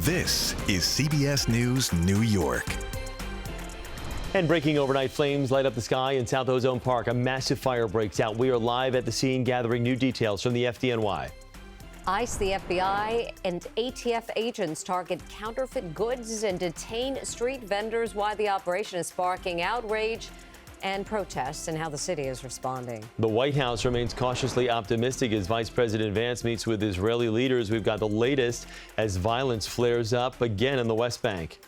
This is CBS News New York. And breaking overnight flames light up the sky in South Ozone Park. A massive fire breaks out. We are live at the scene gathering new details from the FDNY. ICE, the FBI, and ATF agents target counterfeit goods and detain street vendors. Why the operation is sparking outrage and protests, and how the city is responding. The White House remains cautiously optimistic as Vice President Vance meets with Israeli leaders. We've got the latest as violence flares up again in the West Bank.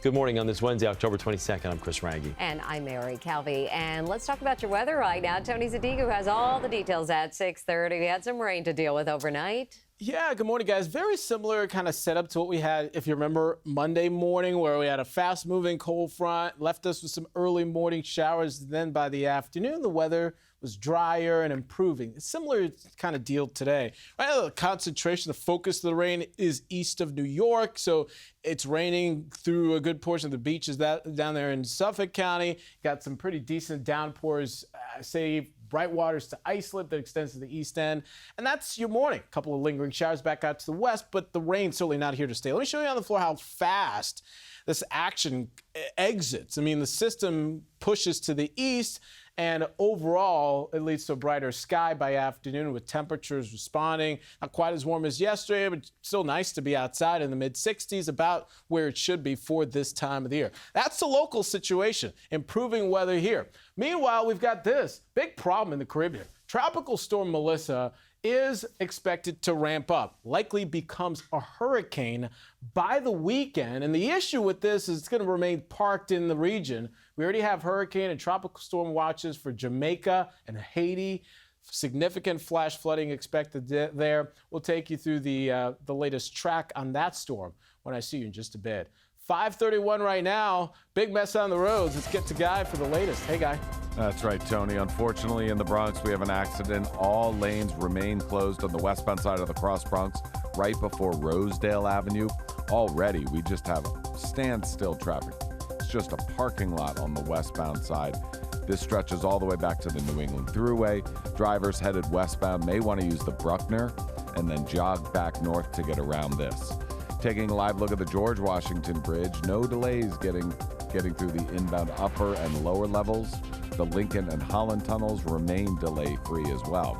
Good morning on this Wednesday, October 22nd. I'm Chris Raggi. And I'm Mary Calvi. And let's talk about your weather right now. Tony Zadigu has all the details at 6:30. We had some rain to deal with overnight. Yeah, good morning, guys. Very similar kind of setup to what we had, if you remember, Monday morning, where we had a fast-moving cold front, left us with some early morning showers. Then by the afternoon, the weather was drier and improving. Similar kind of deal today. Right now, the concentration, the focus of the rain is east of New York, so it's raining through a good portion of the beaches down there in Suffolk County. Got some pretty decent downpours, say Brightwaters to Islip that extends to the east end. And that's your morning. A couple of lingering showers back out to the west, but the rain's certainly not here to stay. Let me show you on the floor how fast this action exits. I mean, the system pushes to the east, and overall, it leads to a brighter sky by afternoon with temperatures responding. Not quite as warm as yesterday, but still nice to be outside in the mid-60s, about where it should be for this time of the year. That's the local situation, improving weather here. Meanwhile, we've got this big problem in the Caribbean. Tropical Storm Melissa is expected to ramp up, likely becomes a hurricane by the weekend. And the issue with this is it's going to remain parked in the region. We already have hurricane and tropical storm watches for Jamaica and Haiti. Significant flash flooding expected there. We'll take you through the latest track on that storm when I see you in just a bit. 5:31 right now. Big mess on the roads. Let's get to Guy for the latest. Hey, Guy. That's right, Tony. Unfortunately, in the Bronx, we have an accident. All lanes remain closed on the westbound side of the Cross Bronx, right before Rosedale Avenue. Already, we just have standstill traffic. It's just a parking lot on the westbound side. This stretches all the way back to the New England Thruway. Drivers headed westbound may want to use the Bruckner and then jog back north to get around this. Taking a live look at the George Washington Bridge, no delays getting through the inbound upper and lower levels. The Lincoln and Holland tunnels remain delay-free as well.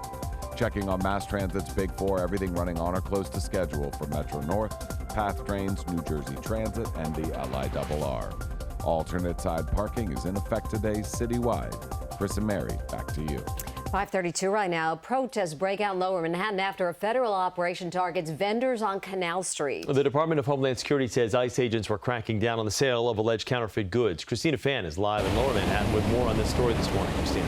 Checking on Mass Transit's Big Four, everything running on or close to schedule for Metro North, Path Trains, New Jersey Transit, and the LIRR. Alternate side parking is in effect today citywide. Chris and Mary, back to you. 5:32 right now. Protests break out in Lower Manhattan after a federal operation targets vendors on Canal Street. The Department of Homeland Security says ICE agents were cracking down on the sale of alleged counterfeit goods. Christina Fan is live in Lower Manhattan with more on this story this morning. Christina.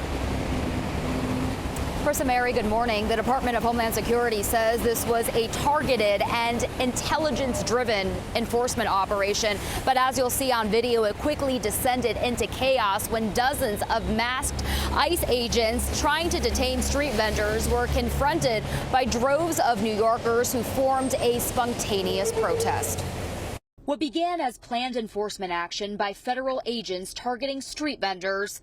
Chris and Mary, good morning. The Department of Homeland Security says this was a targeted and intelligence-driven enforcement operation. But as you'll see on video, it quickly descended into chaos when dozens of masked ICE agents trying to detain street vendors were confronted by droves of New Yorkers who formed a spontaneous protest. What began as planned enforcement action by federal agents targeting street vendors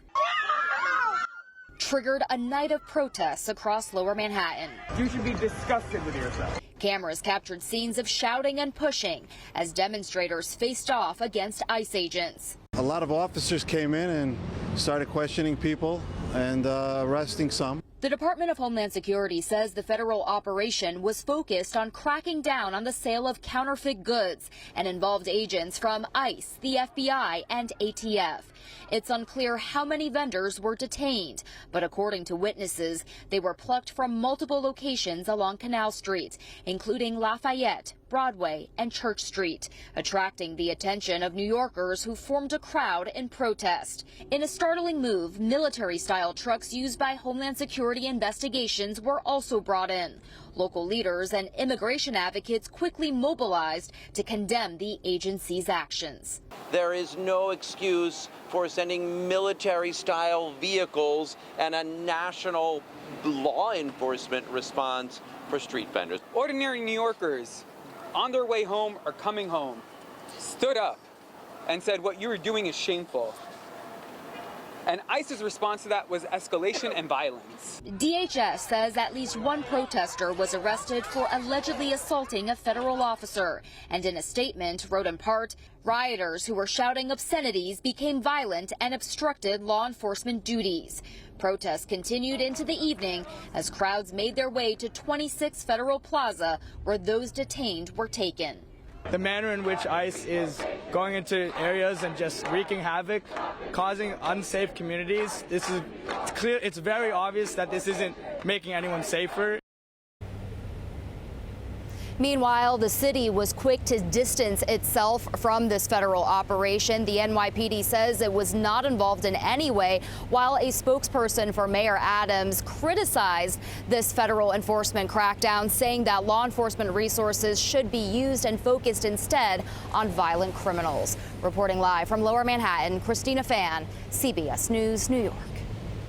triggered a night of protests across Lower Manhattan. You should be disgusted with yourself. Cameras captured scenes of shouting and pushing as demonstrators faced off against ICE agents. A lot of officers came in and started questioning people and arresting some. The Department of Homeland Security says the federal operation was focused on cracking down on the sale of counterfeit goods and involved agents from ICE, the FBI, and ATF. It's unclear how many vendors were detained, but according to witnesses, they were plucked from multiple locations along Canal Street, including Lafayette, Broadway, and Church Street, attracting the attention of New Yorkers who formed a crowd in protest. In a startling move, military-style trucks used by Homeland Security investigations were also brought in. Local leaders and immigration advocates quickly mobilized to condemn the agency's actions. There is no excuse for sending military-style vehicles and a national law enforcement response for street vendors. Ordinary New Yorkers on their way home or coming home stood up and said what you were doing is shameful. And ICE's response to that was escalation and violence. DHS says at least one protester was arrested for allegedly assaulting a federal officer, and in a statement wrote in part, rioters who were shouting obscenities became violent and obstructed law enforcement duties. Protests continued into the evening as crowds made their way to 26 Federal Plaza, where those detained were taken. The manner in which ICE is going into areas and just wreaking havoc, causing unsafe communities, it's clear, it's very obvious that this isn't making anyone safer. Meanwhile, the city was quick to distance itself from this federal operation. The NYPD says it was not involved in any way, while a spokesperson for Mayor Adams criticized this federal enforcement crackdown, saying that law enforcement resources should be used and focused instead on violent criminals. Reporting live from Lower Manhattan, Christina Fan, CBS News, New York.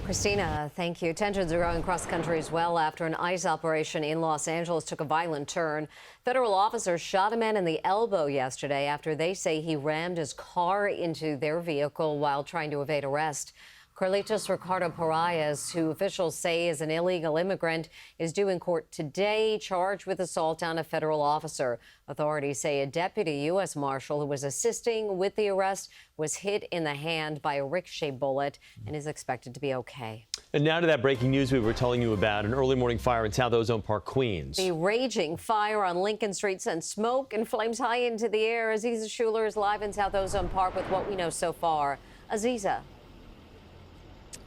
Christina, thank you. Tensions are growing across the country as well after an ICE operation in Los Angeles took a violent turn. Federal officers shot a man in the elbow yesterday after they say he rammed his car into their vehicle while trying to evade arrest. Carlitos Ricardo Parias, who officials say is an illegal immigrant, is due in court today, charged with assault on a federal officer. Authorities say a deputy U.S. Marshal who was assisting with the arrest was hit in the hand by a ricochet bullet and is expected to be okay. And now to that breaking news we were telling you about, an early morning fire in South Ozone Park, Queens. The raging fire on Lincoln Street sent smoke and flames high into the air. Aziza Schuler is live in South Ozone Park with what we know so far. Aziza.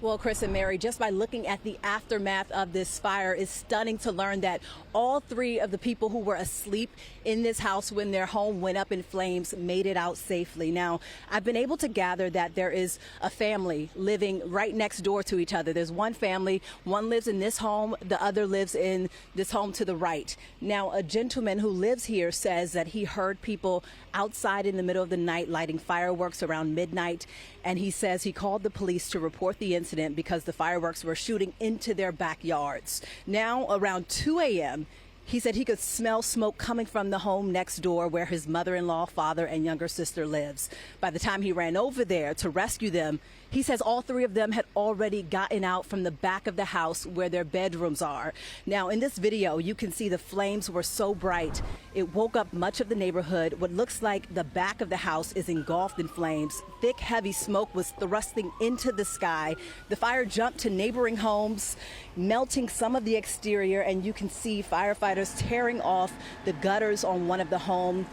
Well, Chris and Mary, just by looking at the aftermath of this fire, it's stunning to learn that all three of the people who were asleep in this house when their home went up in flames made it out safely. Now, I've been able to gather that there is a family living right next door to each other. There's one family, one lives in this home, the other lives in this home to the right. Now, a gentleman who lives here says that he heard people outside in the middle of the night lighting fireworks around midnight, and he says he called the police to report the incident because the fireworks were shooting into their backyards. Now, around 2 a.m., he said he could smell smoke coming from the home next door where his mother-in-law, father, and younger sister lives. By the time he ran over there to rescue them, he says all three of them had already gotten out from the back of the house where their bedrooms are. Now, in this video, you can see the flames were so bright, it woke up much of the neighborhood. What looks like the back of the house is engulfed in flames. Thick, heavy smoke was thrusting into the sky. The fire jumped to neighboring homes, melting some of the exterior, and you can see firefighters tearing off the gutters on one of the homes,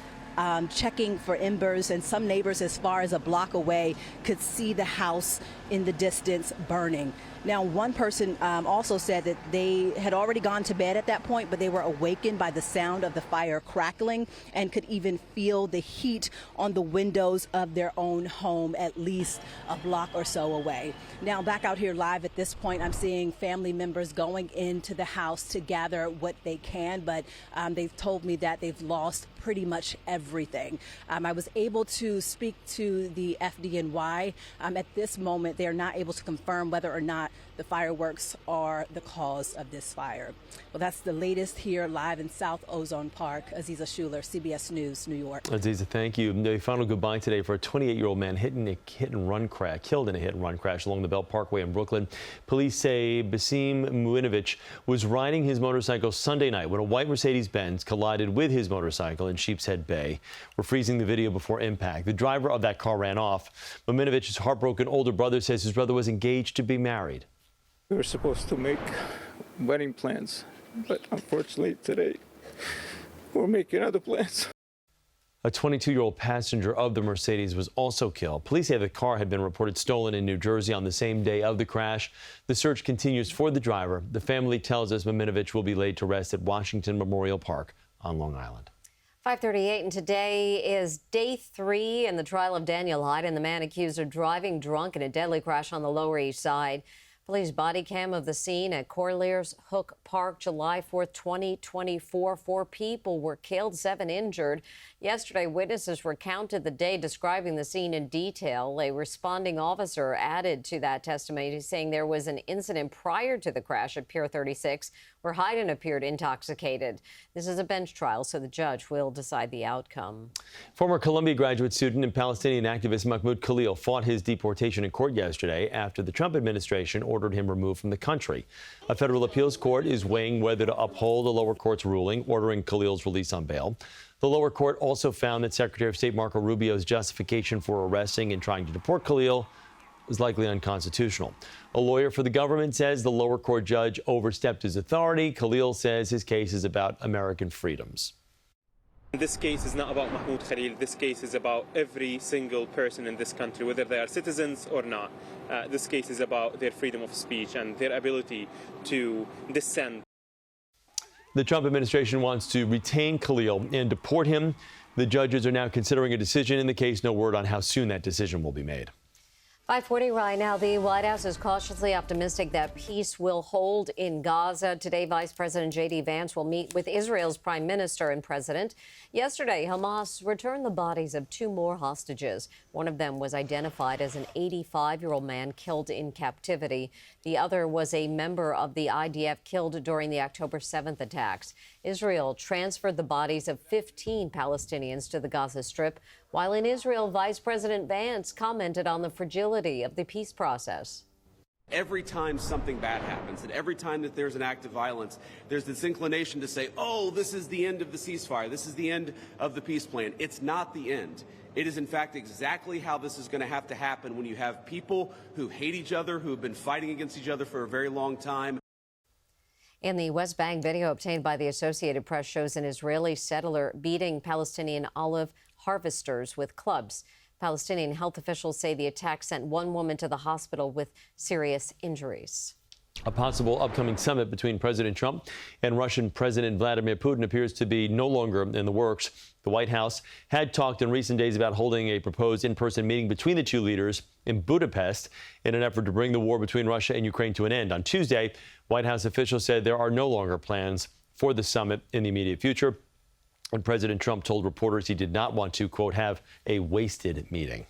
checking for embers, and some neighbors as far as a block away could see the house in the distance burning. Now, one person also said that they had already gone to bed at that point, but they were awakened by the sound of the fire crackling and could even feel the heat on the windows of their own home at least a block or so away. Now, back out here live at this point, I'm seeing family members going into the house to gather what they can, but they've told me that they've lost pretty much everything. I was able to speak to the FDNY. At this moment, they are not able to confirm whether or not the fireworks are the cause of this fire. Well, that's the latest here live in South Ozone Park. Aziza Schuler, CBS News, New York. Aziza, thank you. A final goodbye today for a 28-year-old man killed in a hit-and-run crash along the Belt Parkway in Brooklyn. Police say Basim Muinovich was riding his motorcycle Sunday night when a white Mercedes-Benz collided with his motorcycle in Sheepshead Bay. We're freezing the video before impact. The driver of that car ran off. Muminovich's heartbroken older brother says his brother was engaged to be married. We were supposed to make wedding plans, but unfortunately today we're making other plans. A 22-year-old passenger of the Mercedes was also killed. Police say the car had been reported stolen in New Jersey on the same day of the crash. The search continues for the driver. The family tells us Muminovich will be laid to rest at Washington Memorial Park on Long Island. 5:38, and today is day 3 in the trial of Daniel Hyde and the man accused of driving drunk in a deadly crash on the Lower East Side. Police body cam of the scene at Corlears Hook Park, July 4th, 2024. 4 people were killed, 7 injured. Yesterday, witnesses recounted the day, describing the scene in detail. A responding officer added to that testimony, saying there was an incident prior to the crash at Pier 36 where Hayden appeared intoxicated. This is a bench trial, so the judge will decide the outcome. Former Columbia graduate student and Palestinian activist Mahmoud Khalil fought his deportation in court yesterday after the Trump administration ordered him removed from the country. A federal appeals court is weighing whether to uphold the lower court's ruling ordering Khalil's release on bail. The lower court also found that Secretary of State Marco Rubio's justification for arresting and trying to deport Khalil was likely unconstitutional. A lawyer for the government says the lower court judge overstepped his authority. Khalil says his case is about American freedoms. This case is not about Mahmoud Khalil. This case is about every single person in this country, whether they are citizens or not. This case is about their freedom of speech and their ability to dissent. The Trump administration wants to retain Khalil and deport him. The judges are now considering a decision in the case. No word on how soon that decision will be made. 5:40 right now. The White House is cautiously optimistic that peace will hold in Gaza. Today, Vice President J.D. Vance will meet with Israel's prime minister and president. Yesterday, Hamas returned the bodies of 2 more hostages. One of them was identified as an 85-year-old man killed in captivity. The other was a member of the IDF killed during the October 7th attacks. Israel transferred the bodies of 15 Palestinians to the Gaza Strip. While in Israel, Vice President Vance commented on the fragility of the peace process. Every time something bad happens, and every time that there's an act of violence, there's this inclination to say, oh, this is the end of the ceasefire. This is the end of the peace plan. It's not the end. It is, in fact, exactly how this is going to have to happen when you have people who hate each other, who have been fighting against each other for a very long time. In the West Bank, video obtained by the Associated Press shows an Israeli settler beating Palestinian olive harvesters with clubs. Palestinian health officials say the attack sent 1 woman to the hospital with serious injuries. A possible upcoming summit between President Trump and Russian President Vladimir Putin appears to be no longer in the works. The White House had talked in recent days about holding a proposed in-person meeting between the 2 leaders in Budapest in an effort to bring the war between Russia and Ukraine to an end. On Tuesday, White House officials said there are no longer plans for the summit in the immediate future. And President Trump told reporters he did not want to, quote, have a wasted meeting.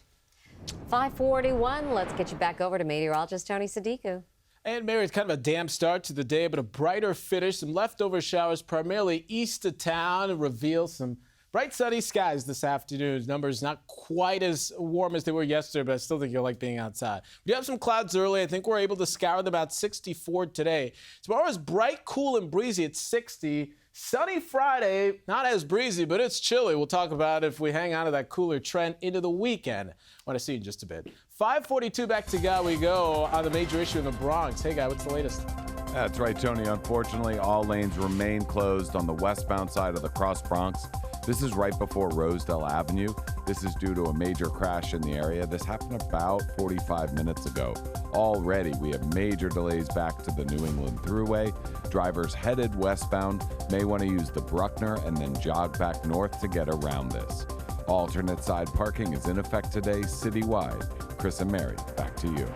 5:41. Let's get you back over to meteorologist Tony Sadiku. And Mary, it's kind of a damp start to the day, but a brighter finish. Some leftover showers primarily east of town reveal some bright sunny skies this afternoon. Numbers not quite as warm as they were yesterday, but I still think you'll like being outside. We do have some clouds early. I think we're able to scour them about 64 today. Tomorrow is bright, cool, and breezy at 60. Sunny Friday, not as breezy, but it's chilly. We'll talk about if we hang on to that cooler trend into the weekend. I want to see you in just a bit. 5:42 back to Guy we go on the major issue in the Bronx. Hey, Guy, what's the latest? That's right, Tony. Unfortunately, all lanes remain closed on the westbound side of the Cross Bronx. This is right before Rosedale Avenue. This is due to a major crash in the area. This happened about 45 minutes ago. Already, we have major delays back to the New England Thruway. Drivers headed westbound may want to use the Bruckner and then jog back north to get around this. Alternate side parking is in effect today citywide. Chris and Mary, back to you.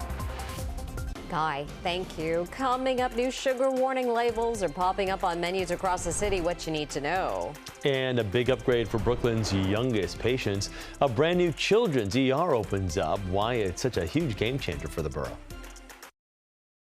Guy, thank you. Coming up, new sugar warning labels are popping up on menus across the city. What you need to know. And a big upgrade for Brooklyn's youngest patients. A brand new children's ER opens up. Why it's such a huge game changer for the borough.